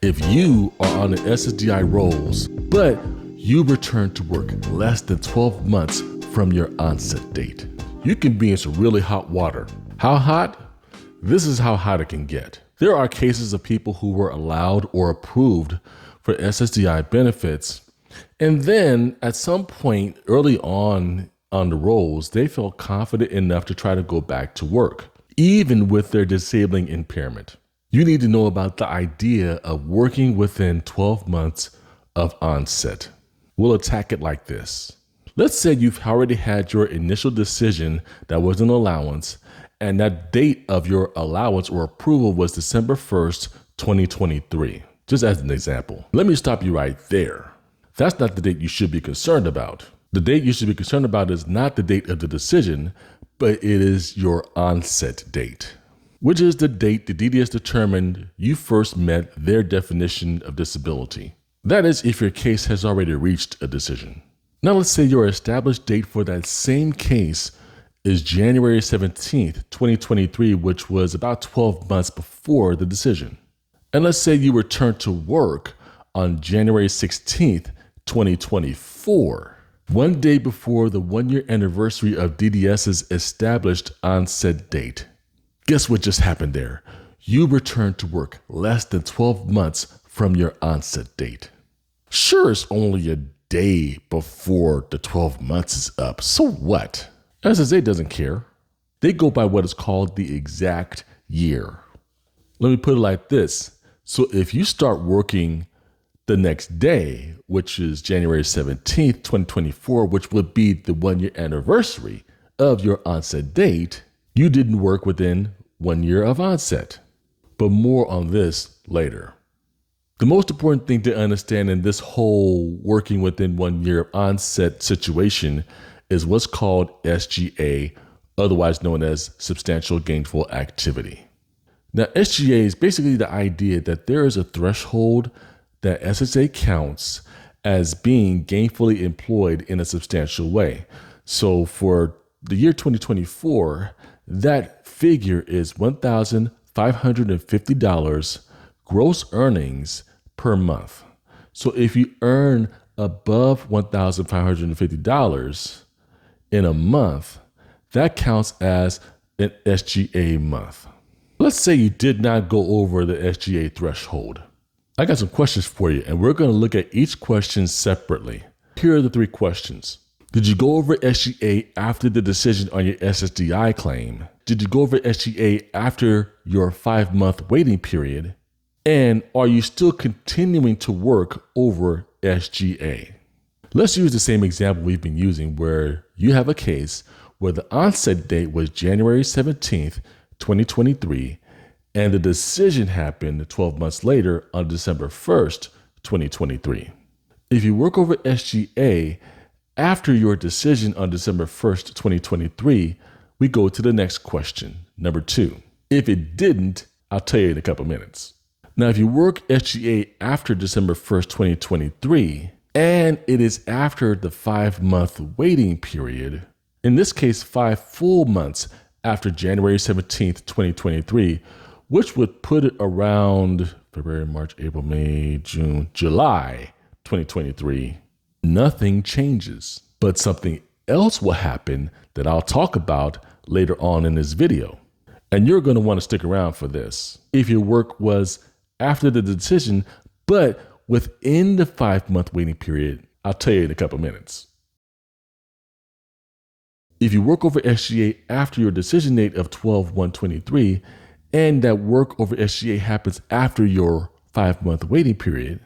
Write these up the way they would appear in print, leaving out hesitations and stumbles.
If you are on the SSDI rolls, but you return to work less than 12 months from your onset date, you can be in some really hot water. How hot? This is how hot it can get. There are cases of people who were allowed or approved for SSDI benefits, and then at some point early on the rolls, they felt confident enough to try to go back to work, even with their disabling impairment. You need to know about the idea of working within 12 months of onset. We'll attack it like this. Let's say you've already had your initial decision that was an allowance, and that date of your allowance or approval was December 1st, 2023. Just as an example. Let me stop you right there. That's not the date you should be concerned about. The date you should be concerned about is not the date of the decision, but it is your onset date, which is the date the DDS determined you first met their definition of disability. That is, if your case has already reached a decision. Now let's say your established date for that same case is January 17th, 2023, which was about 12 months before the decision. And let's say you return to work on January 16th, 2024, one day before the 1-year anniversary of DDS's established onset date. Guess what just happened there? You returned to work less than 12 months from your onset date. Sure, it's only a day before the 12 months is up. So what? SSA doesn't care. They go by what is called the exact year. Let me put it like this. So if you start working the next day, which is January 17th, 2024, which would be the 1-year anniversary of your onset date, you didn't work within 1 year of onset. But more on this later. The most important thing to understand in this whole working within 1 year of onset situation is what's called SGA, otherwise known as substantial gainful activity. Now, SGA is basically the idea that there is a threshold that SSA counts as being gainfully employed in a substantial way. So for the year 2024, that figure is $1,550 gross earnings per month. So if you earn above $1,550 in a month, that counts as an SGA month. Let's say you did not go over the SGA threshold. I got some questions for you, and we're going to look at each question separately. Here are the 3 questions. Did you go over SGA after the decision on your SSDI claim? Did you go over SGA after your 5-month waiting period? And are you still continuing to work over SGA? Let's use the same example we've been using where you have a case where the onset date was January 17th, 2023, and the decision happened 12 months later on December 1st, 2023. If you work over SGA after your decision on December 1st, 2023, we go to the next question, number 2. If it didn't, I'll tell you in a couple minutes. Now, if you work SGA after December 1st, 2023, and it is after the 5-month waiting period, in this case, 5 full months after January 17th, 2023, which would put it around February, March, April, May, June, July 2023, nothing changes. But something else will happen that I'll talk about later on in this video. And you're going to want to stick around for this. If your work was after the decision, but within the 5-month waiting period, I'll tell you in a couple minutes. If you work over SGA after your decision date of 12/1/23, and that work over SGA happens after your 5-month waiting period,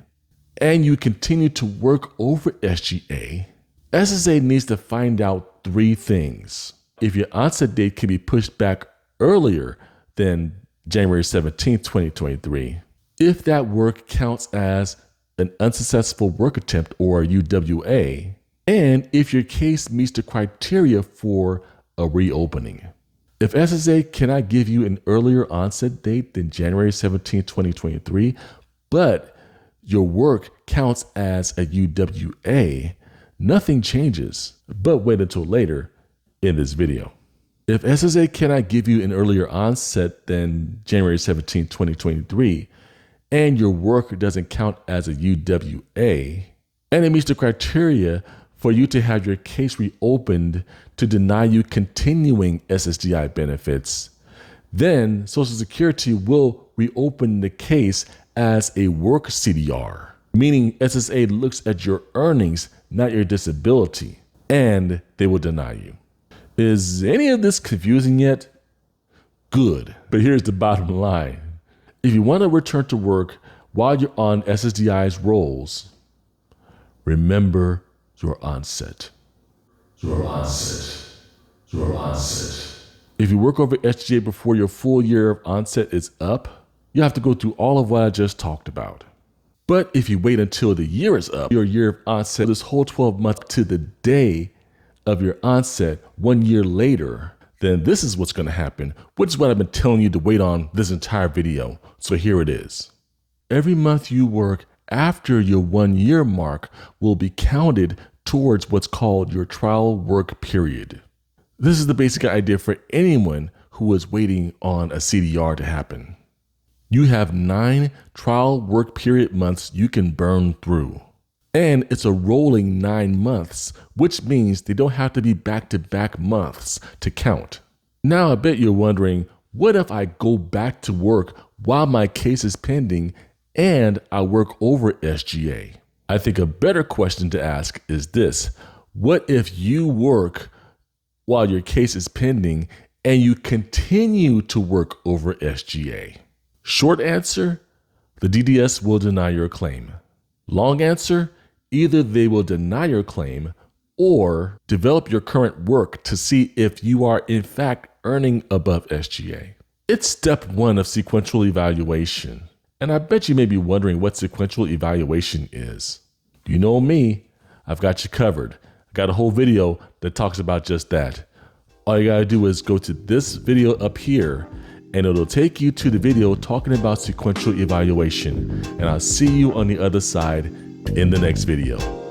and you continue to work over SGA, SSA needs to find out 3 things. If your onset date can be pushed back earlier than January 17th, 2023, if that work counts as an unsuccessful work attempt or UWA, and if your case meets the criteria for a reopening. If SSA cannot give you an earlier onset date than January 17, 2023, but your work counts as a UWA, nothing changes, but wait until later in this video. If SSA cannot give you an earlier onset than January 17, 2023, and your work doesn't count as a UWA, and it meets the criteria for you to have your case reopened to deny you continuing SSDI benefits, then Social Security will reopen the case as a work CDR, meaning SSA looks at your earnings, not your disability, and they will deny you. Is any of this confusing yet? Good, but here's the bottom line. If you want to return to work while you're on SSDI's rolls, remember your onset. Your onset. Your onset. If you work over SGA before your full year of onset is up, you have to go through all of what I just talked about. But if you wait until the year is up, your year of onset, this whole 12 months to the day of your onset 1 year later, then this is what's going to happen, which is what I've been telling you to wait on this entire video. So here it is. Every month you work after your 1 year mark will be counted towards what's called your trial work period. This is the basic idea for anyone who is waiting on a CDR to happen. You have 9 trial work period months you can burn through. And it's a rolling 9 months, which means they don't have to be back-to-back months to count. Now I bet you're wondering, what if I go back to work while my case is pending and I work over SGA? I think a better question to ask is this: what if you work while your case is pending and you continue to work over SGA? Short answer, the DDS will deny your claim. Long answer, either they will deny your claim or develop your current work to see if you are in fact earning above SGA. It's step 1 of sequential evaluation. And I bet you may be wondering what sequential evaluation is. You know me, I've got you covered. I got a whole video that talks about just that. All you gotta do is go to this video up here and it'll take you to the video talking about sequential evaluation. And I'll see you on the other side in the next video.